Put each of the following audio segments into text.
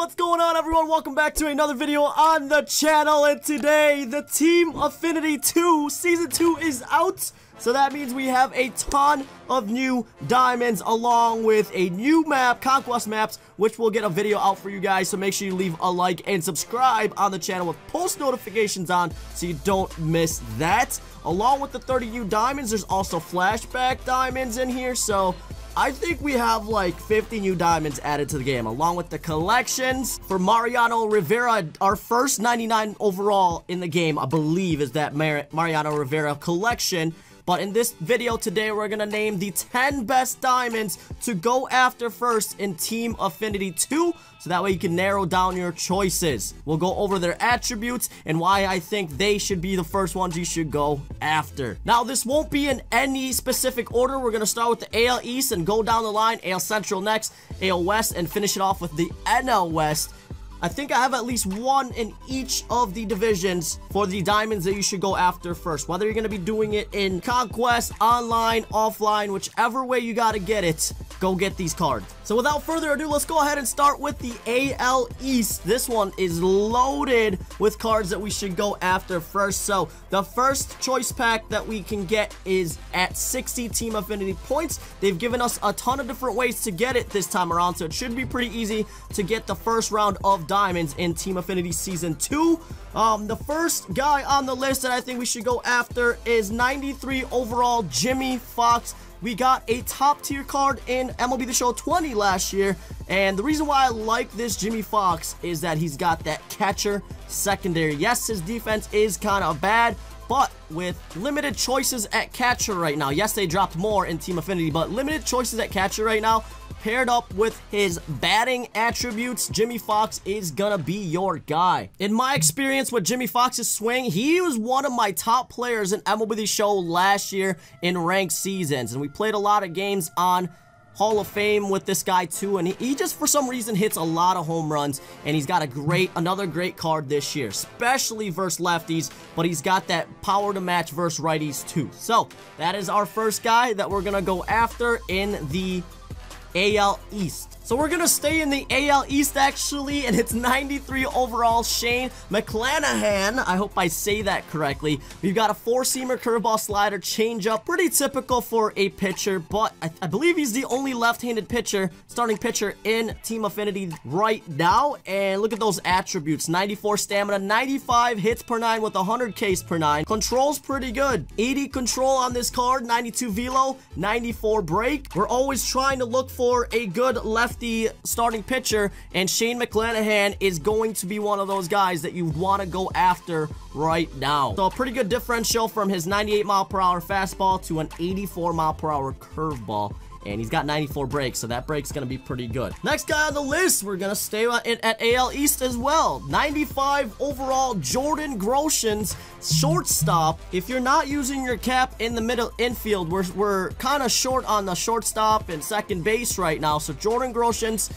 What's going on, everyone? Welcome back to another video on the channel, and today the Team Affinity 2 Season 2 is out. So that means we have a ton of new diamonds along with a new map, Conquest Maps, which will get a video out for you guys. So make sure you leave a like and subscribe on the channel with post notifications on so you don't miss that. Along with the 30 new diamonds, there's also flashback diamonds in here. So I think we have like 50 new diamonds added to the game, along with the collections. For Mariano Rivera, our first 99 overall in the game, I believe, is that Mariano Rivera collection. But in this video today, we're going to name the 10 best diamonds to go after first in Team Affinity 2. So that way you can narrow down your choices. We'll go over their attributes and why I think they should be the first ones you should go after. Now, this won't be in any specific order. We're going to start with the AL East and go down the line. AL Central next, AL West, and finish it off with the NL West. I think I have at least one in each of the divisions for the diamonds that you should go after first. Whether you're going to be doing it in Conquest, online, offline, whichever way you got to get it, go get these cards. So without further ado, let's go ahead and start with the AL East. This one is loaded with cards that we should go after first. So the first choice pack that we can get is at 60 Team Affinity points. They've given us a ton of different ways to get it this time around, so it should be pretty easy to get the first round of diamonds in Team Affinity Season 2. The first guy on the list that I think we should go after is 93 overall Jimmy Fox. We got a top tier card in MLB The Show 20 last year, and the reason why I like this Jimmy Fox is that he's got that catcher secondary. Yes, his defense is kind of bad, but with limited choices at catcher right now. Yes, they dropped more in Team Affinity, but limited choices at catcher right now, paired up with his batting attributes, Jimmy Fox is gonna be your guy. In my experience with Jimmy Fox's swing, he was one of my top players in MLB The Show last year in ranked seasons, and we played a lot of games on Hall of Fame with this guy too, and he just for some reason hits a lot of home runs, and he's got another great card this year, especially versus lefties, but he's got that power to match versus righties too. So that is our first guy that we're gonna go after in the AL East. So we're gonna stay in the AL East actually, and it's 93 overall Shane McClanahan. I hope I say that correctly. We've got a four-seamer, curveball, slider, changeup. Pretty typical for a pitcher, but I believe he's the only left-handed pitcher, starting pitcher in Team Affinity right now. And look at those attributes: 94 stamina, 95 hits per 9 with 100 Ks per 9. Control's pretty good. 80 control on this card, 92 velo, 94 break. We're always trying to look for a good lefty starting pitcher, and Shane McClanahan is going to be one of those guys that you want to go after right now. So a pretty good differential from his 98 mile per hour fastball to an 84 mile per hour curveball. And he's got 94 breaks, so that break's going to be pretty good. Next guy on the list, we're going to stay at AL East as well. 95 overall Jordan Grossman's shortstop. If you're not using your cap in the middle infield, we're kind of short on the shortstop and second base right now. So Jordan Grossman's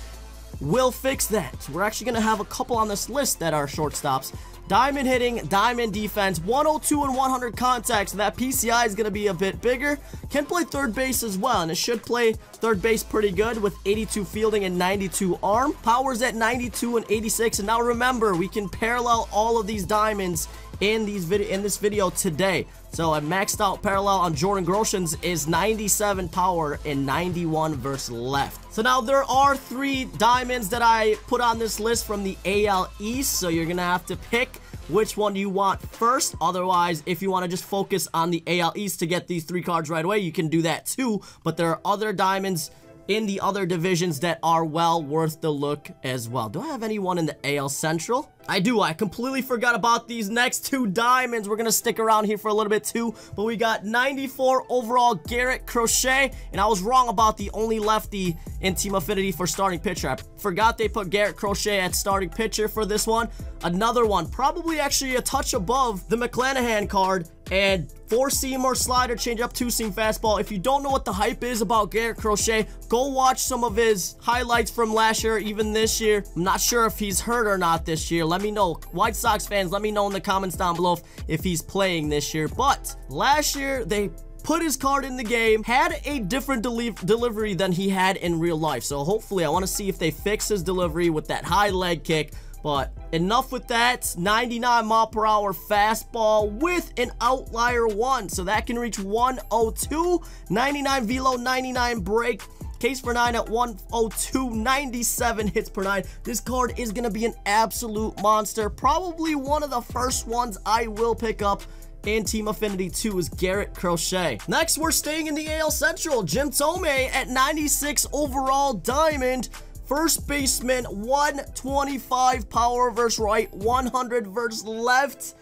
will fix that. We're actually going to have a couple on this list that are shortstops. Diamond hitting, diamond defense, 102 and 100 contacts. So that PCI is going to be a bit bigger. Can play third base as well, and it should play third base pretty good with 82 fielding and 92 arm. Power's at 92 and 86. And now remember, we can parallel all of these diamonds in this video today. So a maxed out parallel on Jordan Grossman's is 97 power and 91 versus left. So now there are 3 diamonds that I put on this list from the AL East, so you're gonna have to pick which one you want first. Otherwise, if you want to just focus on the AL East to get these 3 cards right away, you can do that too. But there are other diamonds in the other divisions that are well worth the look as well. Do I have anyone in the AL Central? I do. I completely forgot about these next 2 diamonds. We're going to stick around here for a little bit too. But we got 94 overall Garrett Crochet. And I was wrong about the only lefty in Team Affinity for starting pitcher. I forgot they put Garrett Crochet at starting pitcher for this one. Another one, probably actually a touch above the McClanahan card. And 4-seam or slider, changeup, 2-seam fastball. If you don't know what the hype is about Garrett Crochet, go watch some of his highlights from last year, even this year. I'm not sure if he's hurt or not this year. Let me know. White Sox fans, let me know in the comments down below if he's playing this year. But last year, they put his card in the game, had a different delivery than he had in real life. So hopefully, I want to see if they fix his delivery with that high leg kick. But enough with that. 99 mile per hour fastball with an outlier 1. So that can reach 102. 99 velo, 99 break. Case for 9 at 102, 97 hits per 9. This card is going to be an absolute monster. Probably one of the first ones I will pick up in Team Affinity 2 is Garrett Crochet. Next, we're staying in the AL Central. Thome at 96 overall diamond. First baseman, 125 power versus right, 100 versus left,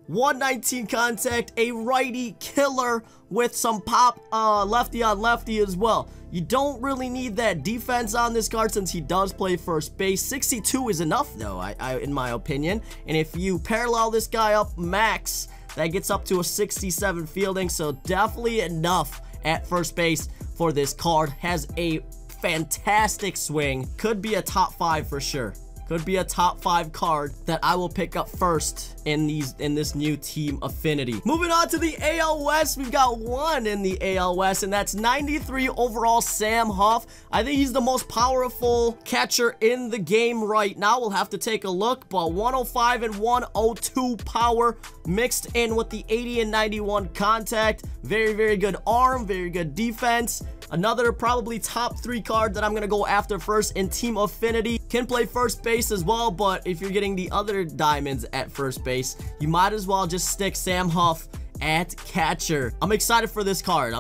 119 contact, a righty killer with some pop lefty on lefty as well. You don't really need that defense on this card since he does play first base. 62 is enough though, in my opinion. And if you parallel this guy up max, that gets up to a 67 fielding, so definitely enough at first base for this card. Has a fantastic swing. Could be a top 5 for sure. Could be a top 5 card that I will pick up first in this new Team Affinity. Moving on to the AL West, we've got one in the AL West, and that's 93 overall Sam Huff. I think he's the most powerful catcher in the game right now. We'll have to take a look, but 105 and 102 power mixed in with the 80 and 91 contact. Very, very good arm, very good defense. Another probably top 3 card that I'm going to go after first in Team Affinity. Can play first base as well, but if you're getting the other diamonds at first base, you might as well just stick Sam Huff at catcher. I'm excited for this card.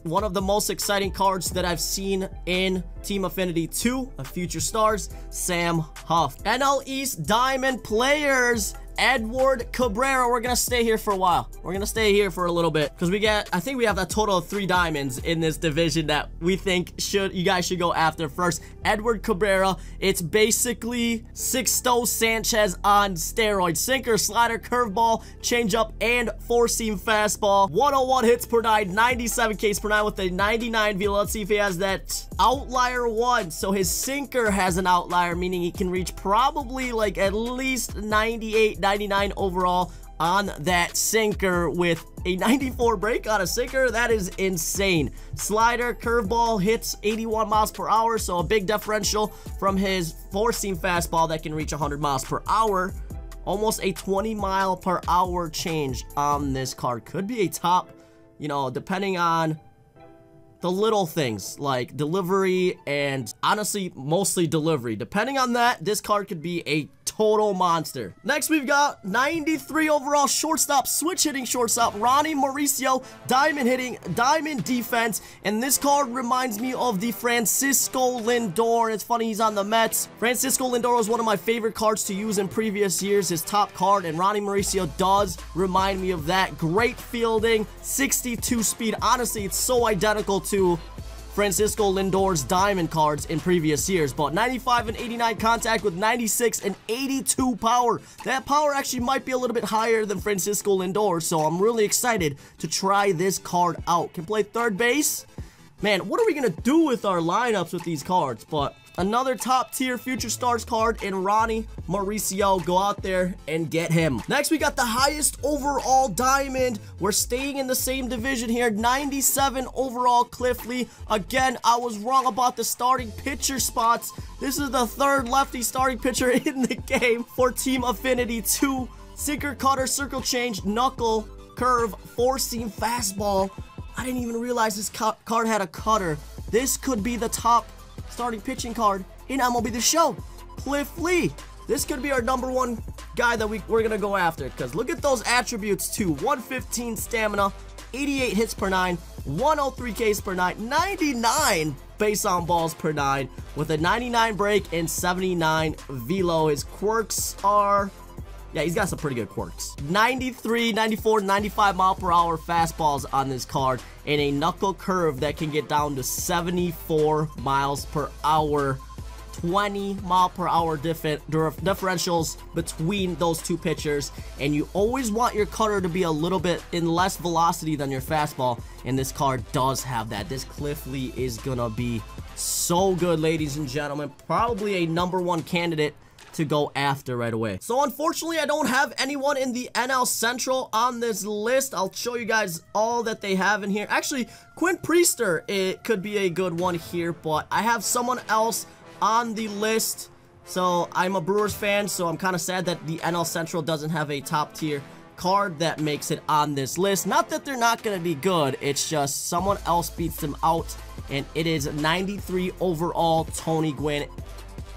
One of the most exciting cards that I've seen in Team Affinity 2 of Future Stars, Sam Huff. NL East Diamond players, Edward Cabrera. We're gonna stay here for a while. We're gonna stay here for a little bit because I think we have a total of 3 diamonds in this division that we think you guys should go after first. Edward Cabrera. It's basically Sixto Sanchez on steroids. Sinker, slider, curveball, changeup, and 4-seam fastball. 101 hits per 9, 97 Ks per 9 with a 99 velo. Let's see if he has that outlier 1. So his sinker has an outlier, meaning he can reach probably like at least 98, 99 overall on that sinker with a 94 break on a sinker. That is insane. Slider, curveball, hits 81 miles per hour, so a big differential from his 4-seam fastball that can reach 100 miles per hour. Almost a 20 mile per hour change on this card. Could be a top, you know, depending on the little things like delivery and honestly mostly delivery. Depending on that, this card could be a total monster. Next, we've got 93 overall shortstop, switch hitting shortstop, Ronnie Mauricio, diamond hitting, diamond defense, and this card reminds me of the Francisco Lindor. It's funny he's on the Mets. Francisco Lindor was one of my favorite cards to use in previous years, his top card, and Ronnie Mauricio does remind me of that. Great fielding, 62 speed. Honestly, it's so identical to Francisco Lindor's diamond cards in previous years, but 95 and 89 contact with 96 and 82 power. That power actually might be a little bit higher than Francisco Lindor, so I'm really excited to try this card out. Can play third base. Man, what are we gonna do with our lineups with these cards? But another top tier Future Stars card in Ronnie Mauricio. Go out there and get him. Next, we got the highest overall diamond. We're staying in the same division here. 97 overall Cliff Lee. Again, I was wrong about the starting pitcher spots. This is the 3rd lefty starting pitcher in the game for Team Affinity 2. Sinker, cutter, circle change, knuckle, curve, 4-seam fastball. I didn't even realize this card had a cutter. This could be the top starting pitching card in MLB The Show. Cliff Lee. This could be our #1 guy that we're gonna go after, because look at those attributes too. 115 stamina, 88 hits per 9, 103 Ks per 9, 99 base on balls per 9 with a 99 break and 79 velo. His quirks are, yeah, he's got some pretty good quirks. 93, 94, 95 mile per hour fastballs on this card, and a knuckle curve that can get down to 74 miles per hour. 20 mile per hour differentials between those two pitchers, and you always want your cutter to be a little bit in less velocity than your fastball, and this card does have that. This Cliff Lee is gonna be so good, ladies and gentlemen. Probably a #1 candidate to go after right away. So unfortunately, I don't have anyone in the NL Central on this list. I'll show you guys all that they have in here. Actually, Quinn Priester, it could be a good one here, but I have someone else on the list. So I'm a Brewers fan, so I'm kind of sad that the NL Central doesn't have a top tier card that makes it on this list. Not that they're not going to be good, it's just someone else beats them out, and it is 93 overall Tony Gwynn.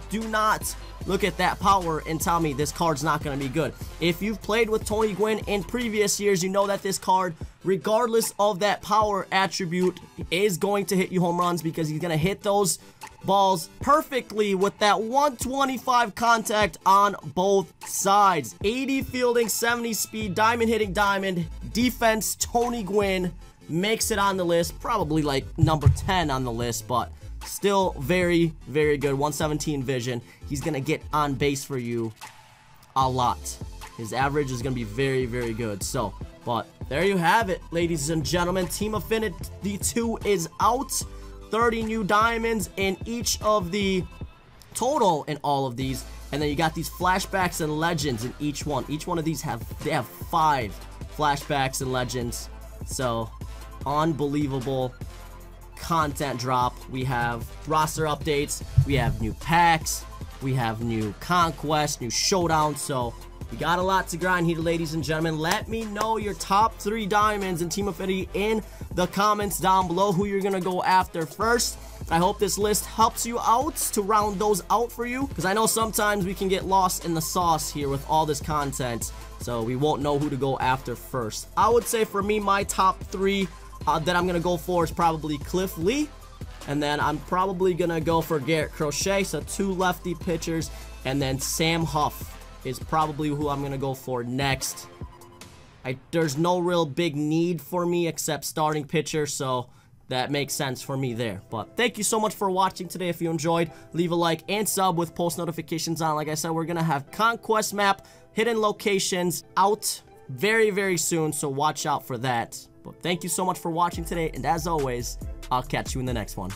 Do not look at that power and tell me this card's not going to be good. If you've played with Tony Gwynn in previous years, you know that this card, regardless of that power attribute, is going to hit you home runs because he's going to hit those balls perfectly with that 125 contact on both sides. 80 fielding, 70 speed, diamond hitting diamond, defense, Tony Gwynn makes it on the list. Probably like number 10 on the list, but still very, very good. 117 vision. He's going to get on base for you a lot. His average is going to be very, very good. So, but there you have it, ladies and gentlemen. Team Affinity 2 is out. 30 new diamonds in each of the total in all of these. And then you got these flashbacks and legends in each one. Each one of these have 5 flashbacks and legends. So, unbelievable content drop. We have roster updates, we have new packs, we have new conquests, new showdowns. So we got a lot to grind here, ladies and gentlemen. Let me know your top 3 diamonds in Team Affinity in the comments down below, who you're gonna go after first. I hope this list helps you out to round those out for you, because I know sometimes we can get lost in the sauce here with all this content, so we won't know who to go after first. I would say for me, my top 3 that I'm gonna go for is probably Cliff Lee, and then I'm probably gonna go for Garrett Crochet, so 2 lefty pitchers, and then Sam Huff is probably who I'm gonna go for next. There's no real big need for me except starting pitcher, so that makes sense for me there. But thank you so much for watching today. If you enjoyed, leave a like and sub with post notifications on. Like I said, we're gonna have conquest map, hidden locations out very, very soon, so watch out for that. But thank you so much for watching today, and as always, I'll catch you in the next one.